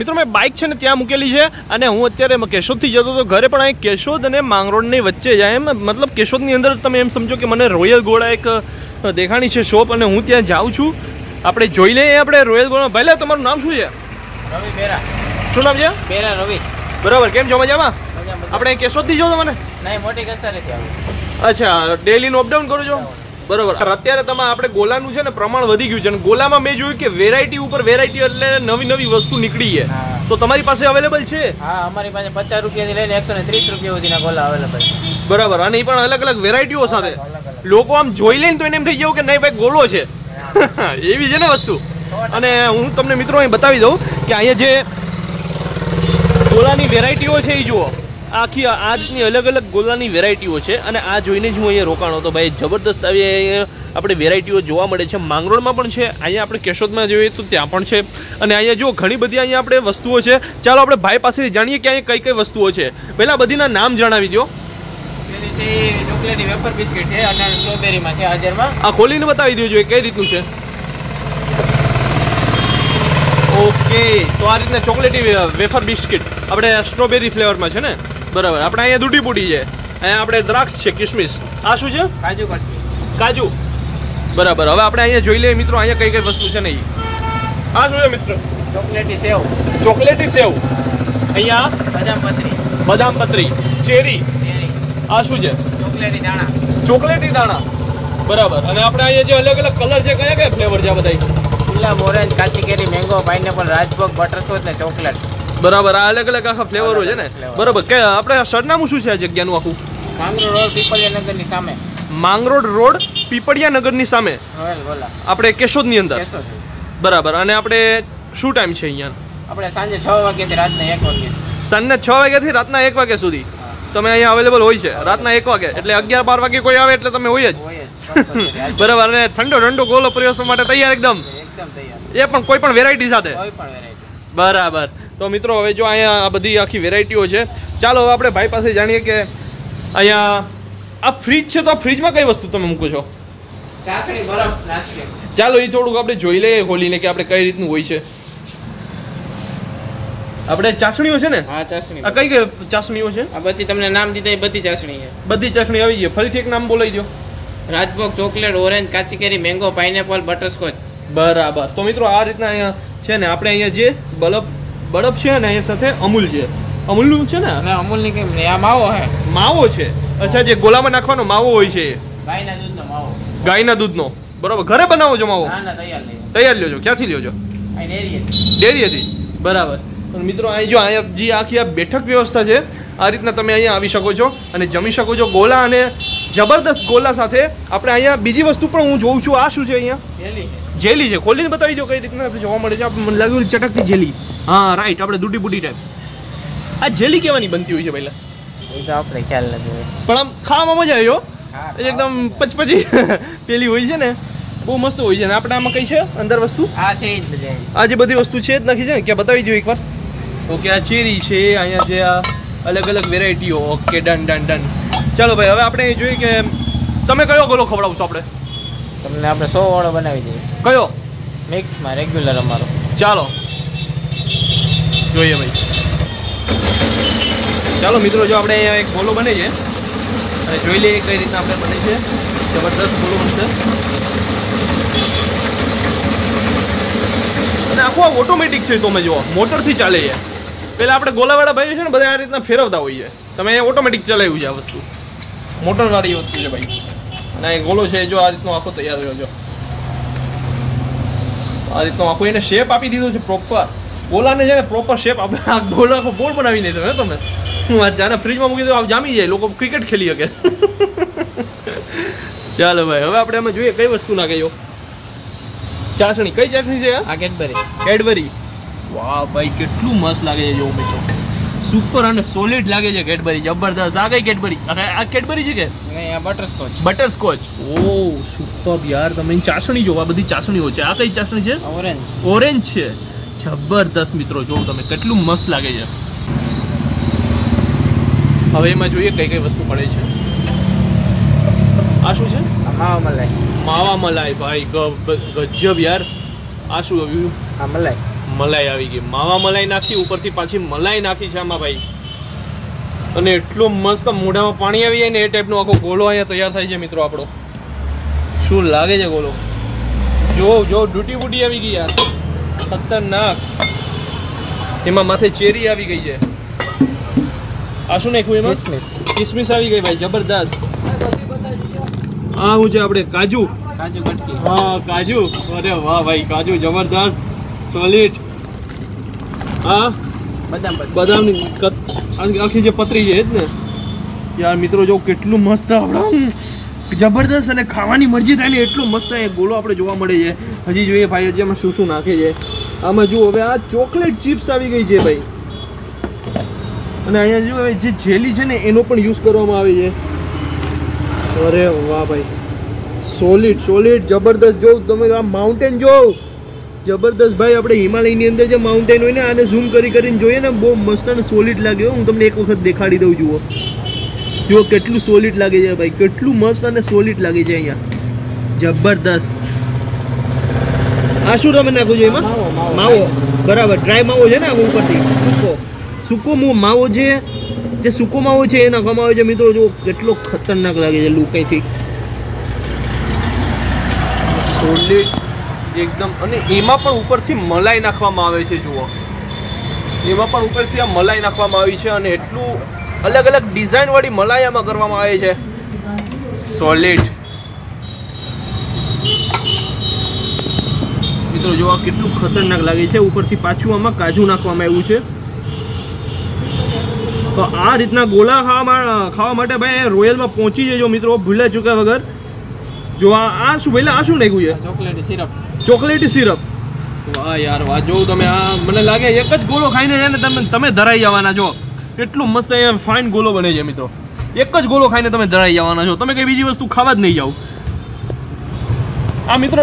મિત્રો મેં બાઇક છે ને ત્યાં મૂકેલી છે અને હું અત્યારે કેશોદથી જતો હતો ઘરે, પણ અહીં કેશોદ અને માંગરોળની વચ્ચે જાય એમ, મતલબ કેશોદની અંદર તમે એમ સમજો કે મને રોયલ ગોળા એક દેખાણી છે શોપ, અને હું ત્યાં જાઉં છું. આપણે જોઈ લઈએ આપણે રોયલ ગોળા. ભાઈ તમારું નામ શું છે? રવિ બેરા. શું નામ છે? બેરા રવિ. બરાબર, કેમ છો? મજામાં? આપણે કેશોદથી જો મને? નહીં, મોટી કસારેથી આવું. અચ્છા, ડેલીનું અપડાઉન કરો છો? બરોબર. અત્યારે તમે આપણે ગોલાનું છે ને પ્રમાણ વધી ગયું છે, અને ગોલામાં મેં જોયું કે વેરાયટી ઉપર વેરાયટી, એટલે નવી નવી વસ્તુ નીકળી છે. તો તમારી પાસે અવેલેબલ છે? હા, અમારી પાસે 50 રૂપિયાથી લઈને 130 રૂપિયા સુધીના ગોલા અવેલેબલ છે. બરાબર. અને એ પણ અલગ અલગ વેરાયટીઓ સાથે. લોકો આમ જોઈ લઈને તો એને એમ થઈ જવું કે નહીં ભાઈ ગોલો છે. એવી છે ને વસ્તુ. અને હું તમને મિત્રો અહીં બતાવી દઉં કે અહીંયા જે ગોલાની વેરાયટીઓ છે એ જુઓ, આખી આ રીતની અલગ અલગ ગોલાની વેરાયટીઓ છે. અને આ જોઈને જ હું અહીંયા રોકાણો હતો. ભાઈ જબરદસ્ત આવી આપણે વેરાયટીઓ જોવા મળે છે. માંગરોળમાં પણ છે, અહીંયા આપણે કેશોદમાં જોઈએ તો ત્યાં પણ છે, અને અહીંયા જો ઘણી બધી અહીંયા આપણે વસ્તુઓ છે. ચાલો આપણે ભાઈ પાસેથી જાણીએ કે અહીંયા કઈ કઈ વસ્તુઓ છે. પહેલાં બધીના નામ જણાવી દો. ચોકલેટી વેફર બિસ્કિટ છે અને સ્ટ્રોબેરીમાં છે હાજરમાં. આ ખોલીને બતાવી દેજો કઈ રીતનું છે. ઓકે, તો આ રીતના ચોકલેટી વેફર બિસ્કિટ આપણે સ્ટ્રોબેરી ફ્લેવરમાં છે ને? બરાબર. આપણે અહીંયા દૂધી પૂડી છે, અહીંયા આપણે દ્રાક્ષ છે, કિશમિશ. આ શું છે? કાજુ કતરી. કાજુ. બરાબર. હવે આપણે અહીંયા જોઈ લઈએ મિત્રો અહીંયા કઈ કઈ વસ્તુ છે નહીં. આ શું છે મિત્રો? ચોકલેટી સેવ. ચોકલેટી સેવ. અહીંયા બદામ પતરી. બદામ પતરી. ચેરી. આ શું છે? ચોકલેટી દાણા. ચોકલેટી દાણા. બરાબર. અને આપણે અહીંયા જે અલગ અલગ કલર છે, કયા કયા ફ્લેવર છે આ બધા? ગુલાબ, ઓરેન્જ, કાચી કેરી, મેંગો, પાઇનેપલ, રાજભોગ, બટરસ્કોચ ને ચોકલેટ. બરાબર. આ અલગ અલગ આખા ફ્લેવરો છે ને? બરાબર. કે આપણે સરનામું શું છે આ જગ્યાનું આખું? માંગરોળ રોડ, પીપળિયા નગરની સામે. માંગરોળ રોડ, પીપળિયા નગરની સામે, રોયલ ગોલા, આપણે કેશોદની અંદર. કેશોદ. બરાબર. અને આપણે શું ટાઈમ છે અહીંયા? આપણે સાંજે 6 વાગ્યાથી રાતના 1 વાગે. સાંજના 6 વાગ્યાથી રાતના 1 વાગ્યા સુધી તમે અહીંયા અવેલેબલ હોય છે. રાતના 1 વાગે એટલે 11-12 વાગે કોઈ આવે એટલે તમે હોય જ. બરાબર. અને ઠંડો ઠંડો ગોલો પ્રયોગ માટે તૈયાર એકદમ. એ પણ કોઈ પણ વેરાયટી સાથે. બરાબર. તો મિત્રો હવે જો અહીંયા આ બધી આખી વેરાયટીઓ છે. ચાલો હવે આપણે ભાઈ પાસે જાણીએ કે અહીંયા આ ફ્રીજ છે, તો આ ફ્રીજમાં કઈ વસ્તુ તમે મૂકો છો? ચાસણી, બરફ, નાસ્તો. ચાલો એ થોડુંક આપણે જોઈ લઈએ ખોલીને કે આપણે કઈ રીતનું હોય છે. આપણે ચાસણીઓ છે ને? હા, ચાસણી. આ કઈ કઈ ચાસણીઓ છે? આ બધી તમને નામ દીધા એ બધી ચાસણી છે. બધી ચાસણી આવી ગઈ. ફરીથી એક નામ બોલાવી દો. રાજભોગ, ચોકલેટ, ઓરેન્જ, કાચી કેરી, મેંગો, પાઇનેપલ, બટરસ્કોચ. બરાબર. તો મિત્રો આ રીતના અહીંયા છે ને આપણે અહીંયા જે બળફ છે ને અહીંયા સાથે અમૂલ છે. અમૂલનું છે ને? અમૂલની કેમ નહીં, આ માવો છે. માવો છે. અચ્છા, જે ગોલામાં નાખવાનો માવો હોય છે. ગાયના દૂધનો માવો. ગાયના દૂધનો. બરાબર. ઘરે બનાવો છો માવો? ના ના, તૈયાર લઈ. તૈયાર લ્યો છો? ક્યાંથી લ્યો છો? આ ડેરી. ડેરીએથી. બરાબર. મિત્રો અહીં જો અહીંયા જે આખી આ બેઠક વ્યવસ્થા છે, આ રીતના તમે અહીંયા આવી શકો છો અને જમી શકો છો. ગોલા અને જબરદસ્ત ગોલા સાથે આપણે અહીંયા બીજી વસ્તુ પણ હું જોઉં છું. આ શું છે અહીંયા? જેલી. જેલી છે. ખોલીને બતાવી દો કઈ રીતના જોવા મળે છે. મને લાગ્યું ચટકની જેલી. હા રાઈટ, આપણે દૂધી બુટી ટાઈપ. આ જેલી કેવાની બનતી હોય છે પહેલા? એ તો આપણે ખ્યાલ નથી, પણ આમ ખાવામાં મજા આવ્યો. એકદમ પચપચી પેલી હોય છે ને, બહુ મસ્ત હોય છે. અને આપણે આમાં કઈ છે અંદર વસ્તુ? આ છે જ બધી. આ જે બધી વસ્તુ છે જ નાખી છે ને, ક્યાં બતાવી દો એકવાર. ઓકે, આ ચેરી છે. અહીંયા જે આ અલગ અલગ વેરાયટીઓ. Okay, done done done. ચાલો ભાઈ હવે આપણે જોઈએ કે તમે કયો ગોલો ખવડાવશો? આપણે તમને આપણે 100 વાળો બનાવી દઈએ. કયો? મિક્સમાં રેગ્યુલર અમારો. ચાલો જોઈએ ભાઈ. ચાલો મિત્રો, જો આપણે અહીંયા એક ગોલો બને છે અને જોઈ લઈએ કઈ રીતના આપણે બને છે. જબરદસ્ત ગોલો બનશે. અને આખું ઓટોમેટિક છે. તમે જુઓ, મોટરથી ચાલે છે. પેલા આપણે ગોલાવાળા ભાઈ છે ને બધા આ રીતના ફેરવતા હોઈએ. તમે અહીંયા ઓટોમેટિક ચલાવ્યું છે આ વસ્તુ. મોટરવાળી વસ્તુ છે ભાઈ. અને એ ગોલો છે જો આ રીતનો આખો તૈયાર થયો છે. આ રીતનો આખો એને શેપ આપી દીધો છે પ્રોપર. ગોલાને છે ને પ્રોપર શેપ આપણે આ ગોલો આખો બોલ બનાવી દીધો હે તમે. હું વાત જાણે ફ્રીજમાં મૂકી દો, જામી જાય, લોકો ક્રિકેટ ખેલી શકે. ચાલો ભાઈ હવે આપણે એમાં જોઈએ કઈ વસ્તુ નાખે. ચાસણી. કઈ ચાસણી છે? આ કેડબરી. કેડબરી. વાહ ભાઈ, કેટલું મસ્ત લાગે છે જો મિત્રો. સુપર અને સોલિડ લાગે છે કેડબરી. જબરદસ્ત. આ કઈ કેડબરી? આ કેડબરી છે કે નહીં? આ બટરસ્કોચ. બટરસ્કોચ. ઓ સુપર યાર. તમે ચાસણી જો, આ બધી ચાસણીઓ છે. આ કઈ ચાસણી છે? ઓરેન્જ. ઓરેન્જ છે. જબરદસ્ત મિત્રો, જો તમે કેટલું મસ્ત લાગે છે. હવે એમાં જોઈએ કઈ કઈ વસ્તુ પડે છે. આ શું છે? માવા મલાઈ. માવા મલાઈ ભાઈ ગજબ યાર. આ શું આવ્યું? આ મલાઈ. મલાઈ આવી ગઈ, માવા મલાઈ નાખી, ઉપરથી પાછી મલાઈ નાખી છે આમાં ભાઈ, અને એટલો મસ્ત મોઢામાં પાણી આવી જાય ને એ ટાઈપનો આખો ગોલો અહીંયા તૈયાર થાય છે મિત્રો આપણો. શું લાગે છે ગોલો? જો ડૂટી બૂટી આવી ગઈ યાર, ખતરનાક. એમાં માથે ચેરી આવી ગઈ છે. આ શું નાખ્યું એમાં? કિસમિસ આવી ગઈ ભાઈ, જબરદસ્ત. આ શું છે આપણે? કાજુ કટકી. હા કાજુ, અરે વાહ ભાઈ, કાજુ જબરદસ્ત સોલિડ. હા બદામની આખી જે પતરી છે જ ને યાર મિત્રો, જો કેટલું મસ્ત આપણે જબરદસ્ત, અને ખાવાની મરજી થાય ને એટલું મસ્ત એ ગોળો આપણે જોવા મળે છે. હજી જોઈએ ભાઈ હજી આમાં શું નાખે છે. આમાં જુઓ હવે આ ચોકલેટ ચિપ્સ આવી ગઈ છે ભાઈ, અને અહીંયા જો જે જેલી છે ને એનો પણ યુઝ કરવામાં આવે છે. અરે વાહ ભાઈ, સોલિડ જબરદસ્ત. જો તમે આ માઉન્ટેન જો જબરદસ્ત ભાઈ, આપણે હિમાલયની અંદર જે માઉન્ટેન હોય ને આને ઝૂમ કરીને જોઈએ ને બહુ મસ્ત અને સોલિડ લાગે. હું તમને એક વખત દેખાડી દઉં. જુઓ કેટલું સોલિડ લાગે છે ભાઈ, કેટલું મસ્ત અને સોલિડ લાગે છે અહીંયા, જબરદસ્ત. આ શું તમે નાખો છો એમાં? માવો. બરાબર, ડ્રાય માવો છે ને ઉપરથી સૂકો માવો છે, જે સૂકો માવો છે એ નાખવામાં આવે છે મિત્રો. જો કેટલો ખતરનાક લાગે છે લુક અહીંથી, સોલિડ એકદમ. અને એમાં પણ ઉપરથી મલાઈ નાખવામાં આવે છે. જુઓ એમાં પણ ઉપરથી આ મલાઈ નાખવામાં આવી છે, અને એટલું અલગ અલગ ડિઝાઇન વાળી મલાઈ આમાં કરવામાં આવે છે. સોલિડ મિત્રો, જો આ કેટલું ખતરનાક લાગે છે. ઉપરથી પાછું આમાં કાજુ નાખવામાં આવ્યું છે. તો આ રીતના ગોલા ખાવા માટે ભાઈ રોયલમાં પહોંચી જજો મિત્રો, ભૂલ્યા ચૂક્યા વગર. જો આ શું ભાઈ, આ શું નાખ્યું છે? ચોકલેટી સિરપ. વાહ યાર વાહ, જો તમે આ મને લાગે એક જ ગોળો ખાઈને છે ને તમે ધરાઈ જવાના. જો એટલું મસ્ત અહીંયા ફાઇન ગોલો બને છે મિત્રો, એક જ ગોલો ખાઈને તમે ધરાઈ જવાના છો, તમે કઈ બીજી વસ્તુ ખાવા જ નહીં જાવ. આ મિત્રો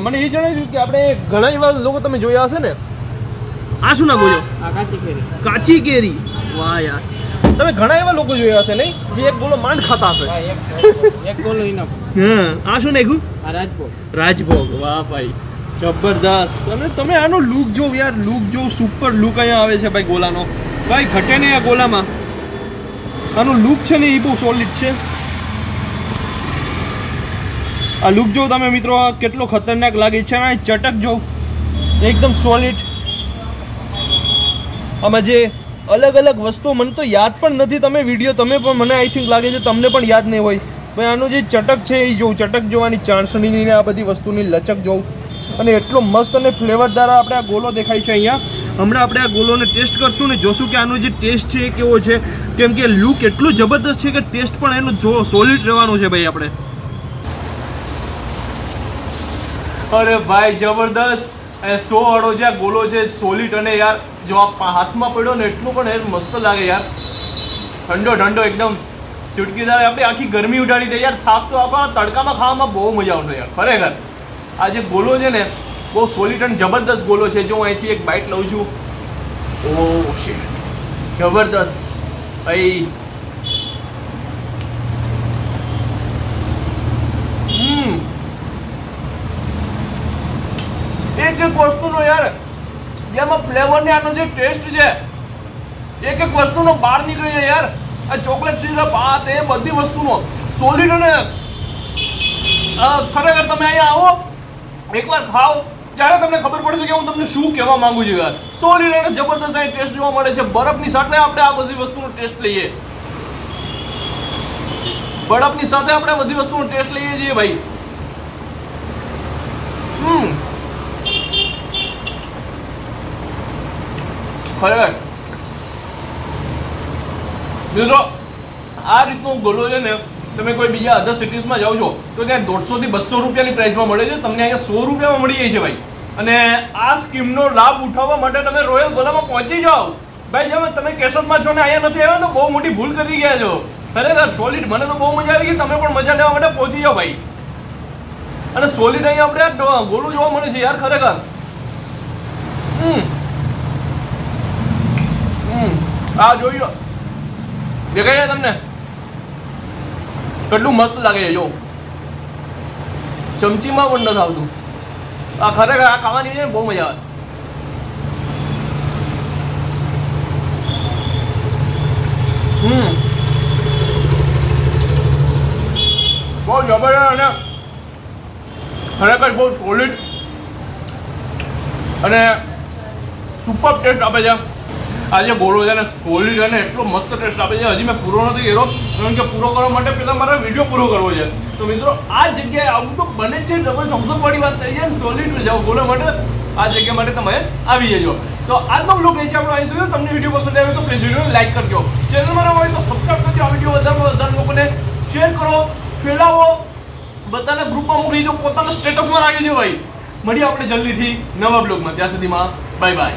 મને એ જણાવ્યું કે આપણે ઘણા એવા લોકો તમે જોયા હશે ને, આ શું નાખો છો? કાચી કેરી. વાહ યાર, તમે ઘણા એવા લોકો જોયા હશે નહીં જે એક ગોલો માંડ ખાતા હશે. હા, આ શું નાખ્યું? રાજભોગ. વાહ ભાઈ જબરદસ્ત. તમે આનો લુક જો યાર, લુક જો સુપર લુક અહીંયા આવે છે ભાઈ ગોલાનો. ભાઈ ઘટે નહીં આ ગોલામાં, આનો લુક છે ને એ બહુ સોલિડ છે. આ લુક જો તમે મિત્રો કેટલો ખતરનાક લાગે છે. ચટક જો એકદમ સોલિડ. આમાં જે અલગ અલગ વસ્તુઓ મને તો યાદ પણ નથી, તમે વિડીયો તમે પણ મને આઈ થિંક લાગે છે તમને પણ યાદ નહીં હોય ભાઈ. આનું જે ચટક છે એ જોઉં, ચટક જોવાની ચાસણીની ને આ બધી વસ્તુની લચક જોઉં, અને એટલો મસ્ત અને ફ્લેવરદાર આપણે આ ગોલો દેખાય છે અહીંયા. હમણાં આપણે આ ગોલોને ટેસ્ટ કરશું ને જોશું કે આનો જે ટેસ્ટ છે એ કેવો છે, કેમ કે લુક એટલું જબરદસ્ત છે કે ટેસ્ટ પણ એનો જો સોલિડ રહેવાનો છે ભાઈ આપણે. અરે ભાઈ જબરદસ્ત. 100 વાળો જે આ ગોલો છે સોલિડ, અને યાર જો આ હાથમાં પડ્યો ને એટલું પણ મસ્ત લાગે યાર, ઠંડો એકદમ ચુટકીદાર. આપણે આખી ગરમી ઉડાડી દે યાર. થાક તો આપણા તડકામાં ખાવામાં બહુ મજા આવશે યાર ખરેખર. આ જે ગોલો છે ને બહુ સોલિડ અને જબરદસ્ત ગોલો છે. જો અહીંથી એક બાઇટ લઉં છું, ઓહ શિટ, જબરદસ્ત ભાઈ. એક વસ્તુનો યાર જેમાં ફ્લેવર ને આનો જે ટેસ્ટ છે એક વસ્તુનો બહાર નીકળે છે યાર. આ ચોકલેટ સિરપ આ તે બધી વસ્તુનો સોલિડ, અને ખરેખર તમે અહીંયા આવો એકવાર ખાઓ ત્યારે તમને ખબર પડશે કે હું તમને શું કહેવા માંગુ છું યાર. સોલિડ અને જબરદસ્ત અહીં ટેસ્ટ જોવા મળે છે. બરફની સાથે આપણે આ બધી વસ્તુનો ટેસ્ટ લઈએ, બરફની સાથે આપણે બધી વસ્તુનો ટેસ્ટ લઈએ છીએ ભાઈ. ખરેખર મિત્રો આ રીતનો ગોલો છે ને તમે કોઈ બીજા અધર સિટીઝમાં જાઓ છો તો ત્યાં 150 થી 200 રૂપિયાની પ્રાઇસમાં મળે છે, તમને અહીંયા 100 રૂપિયામાં મળી જાય છે ભાઈ. અને આ સ્કીમનો લાભ ઉઠાવવા માટે તમે રોયલ ગોલામાં પહોંચી જાઓ ભાઈ. જો તમે કેશોદમાં છો ને અહીંયા નથી આવ્યા તો બહુ મોટી ભૂલ કરી ગયા છો ખરેખર. સોલિડ મને તો બહુ મજા આવી ગઈ, તમે પણ મજા લેવા માટે પહોંચી જાઓ ભાઈ. અને સોલિડ અહીંયા આપણે ગોલું જોવા મળે છે યાર ખરેખર. આ જોઈ લો, દેખાય છે તમને કેટલું મસ્ત લાગે છે. જો ચમચીમાં પણ નથી આવતું. આ ખરેખર આ ખાવાની છે બહુ મજા આવે. બહુ જબરદસ્ત અને ખરેખર બહુ સોલિડ અને સુપર ટેસ્ટ આપે છે. આ જે ગોળો છે ને સોલિડ અને એટલો મસ્ત ટેસ્ટ આપે છે. હજી મેં પૂરો નથી કર્યો કારણ કે પૂરો કરવા માટે પહેલાં મારે વિડીયો પૂરો કરવો છે. તો મિત્રો આ જગ્યાએ આવું તો બને છે. ડબલ થમ્સઅપવાળી વાત થઈ છે. સોલિડ જાઓ ગોળો માટે આ જગ્યા માટે તમે આવી જજો. તો આજનો બ્લોગ એ છે આપણો અહીં સુધી. તમને વિડીયો પસંદ આવ્યો તો પ્લીઝ વિડીયોને લાઈક કરજો. ચેનલમાં નવા હોય તો સબસ્ક્રાઈબ કરજો. આ વિડીયો વધારેમાં વધારે લોકોને શેર કરો, ફેલાવો, બધાના ગ્રુપમાં મોકલી દો, પોતાના સ્ટેટસમાં રાખી દો ભાઈ. મળીએ આપણે જલ્દીથી નવા બ્લોગમાં. ત્યાં સુધીમાં બાય બાય.